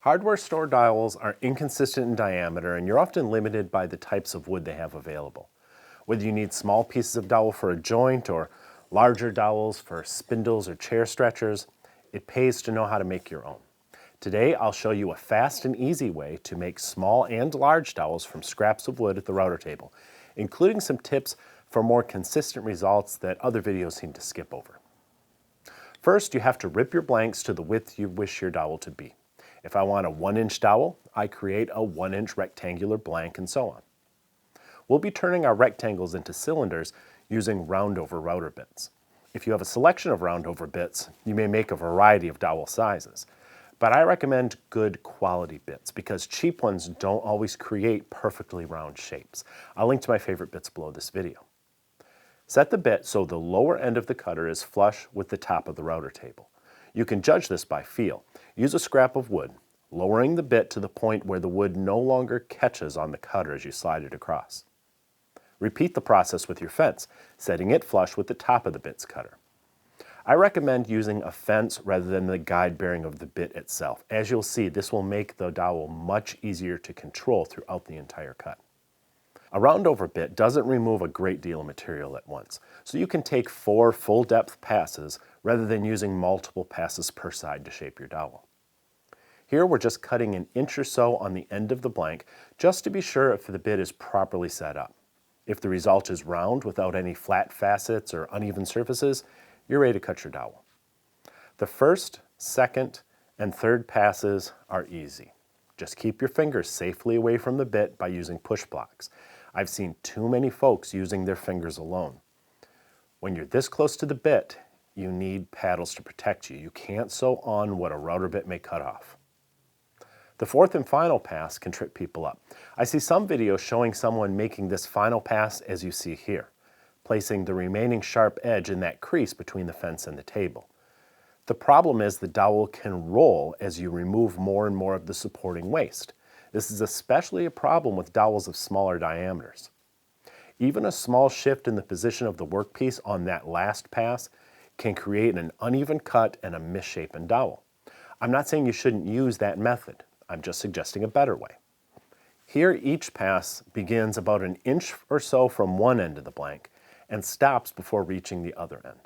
Hardware store dowels are inconsistent in diameter and you're often limited by the types of wood they have available. Whether you need small pieces of dowel for a joint or larger dowels for spindles or chair stretchers, it pays to know how to make your own. Today I'll show you a fast and easy way to make small and large dowels from scraps of wood at the router table, including some tips for more consistent results that other videos seem to skip over. First, you have to rip your blanks to the width you wish your dowel to be. If I want a 1-inch dowel, I create a 1-inch rectangular blank and so on. We'll be turning our rectangles into cylinders using round-over router bits. If you have a selection of round-over bits, you may make a variety of dowel sizes. But I recommend good quality bits because cheap ones don't always create perfectly round shapes. I'll link to my favorite bits below this video. Set the bit so the lower end of the cutter is flush with the top of the router table. You can judge this by feel. Use a scrap of wood, lowering the bit to the point where the wood no longer catches on the cutter as you slide it across. Repeat the process with your fence, setting it flush with the top of the bit's cutter. I recommend using a fence rather than the guide bearing of the bit itself. As you'll see, this will make the dowel much easier to control throughout the entire cut. A round-over bit doesn't remove a great deal of material at once, so you can take 4 full-depth passes rather than using multiple passes per side to shape your dowel. Here we're just cutting an inch or so on the end of the blank just to be sure if the bit is properly set up. If the result is round without any flat facets or uneven surfaces, you're ready to cut your dowel. The first, second, and third passes are easy. Just keep your fingers safely away from the bit by using push blocks. I've seen too many folks using their fingers alone. When you're this close to the bit, you need paddles to protect you. You can't sew on what a router bit may cut off. The fourth and final pass can trip people up. I see some videos showing someone making this final pass as you see here, placing the remaining sharp edge in that crease between the fence and the table. The problem is the dowel can roll as you remove more and more of the supporting waste. This is especially a problem with dowels of smaller diameters. Even a small shift in the position of the workpiece on that last pass can create an uneven cut and a misshapen dowel. I'm not saying you shouldn't use that method. I'm just suggesting a better way. Here each pass begins about an inch or so from one end of the blank and stops before reaching the other end.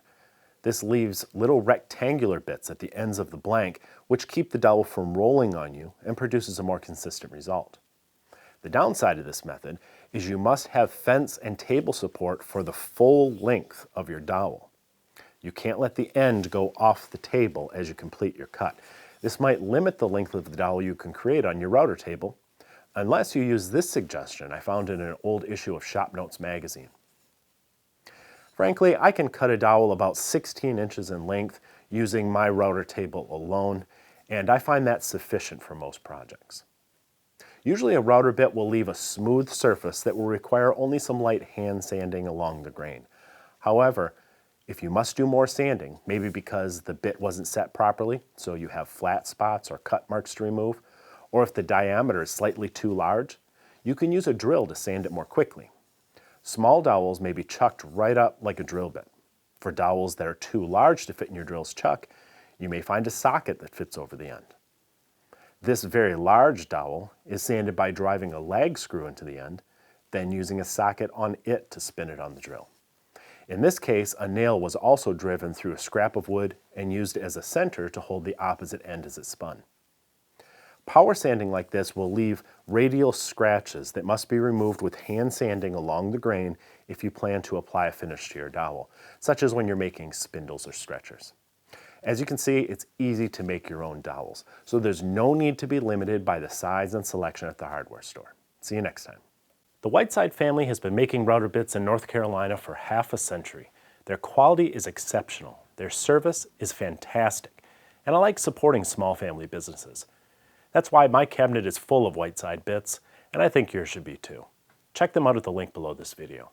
This leaves little rectangular bits at the ends of the blank which keep the dowel from rolling on you and produces a more consistent result. The downside of this method is you must have fence and table support for the full length of your dowel. You can't let the end go off the table as you complete your cut. This might limit the length of the dowel you can create on your router table, unless you use this suggestion I found in an old issue of Shop Notes magazine. Frankly, I can cut a dowel about 16 inches in length using my router table alone, and I find that sufficient for most projects. Usually a router bit will leave a smooth surface that will require only some light hand sanding along the grain. However, if you must do more sanding, maybe because the bit wasn't set properly, so you have flat spots or cut marks to remove, or if the diameter is slightly too large, you can use a drill to sand it more quickly. Small dowels may be chucked right up like a drill bit. For dowels that are too large to fit in your drill's chuck, you may find a socket that fits over the end. This very large dowel is sanded by driving a lag screw into the end, then using a socket on it to spin it on the drill. In this case, a nail was also driven through a scrap of wood and used as a center to hold the opposite end as it spun. Power sanding like this will leave radial scratches that must be removed with hand sanding along the grain if you plan to apply a finish to your dowel, such as when you're making spindles or stretchers. As you can see, it's easy to make your own dowels, so there's no need to be limited by the size and selection at the hardware store. See you next time. The Whiteside family has been making router bits in North Carolina for half a century. Their quality is exceptional, their service is fantastic, and I like supporting small family businesses. That's why my cabinet is full of Whiteside bits, and I think yours should be too. Check them out at the link below this video.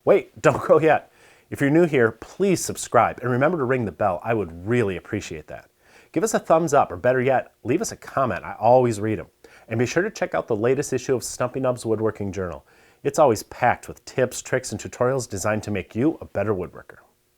Wait, don't go yet. If you're new here, please subscribe and remember to ring the bell. I would really appreciate that. Give us a thumbs up, or better yet, leave us a comment. I always read them. And be sure to check out the latest issue of Stumpy Nubs Woodworking Journal. It's always packed with tips, tricks, and tutorials designed to make you a better woodworker.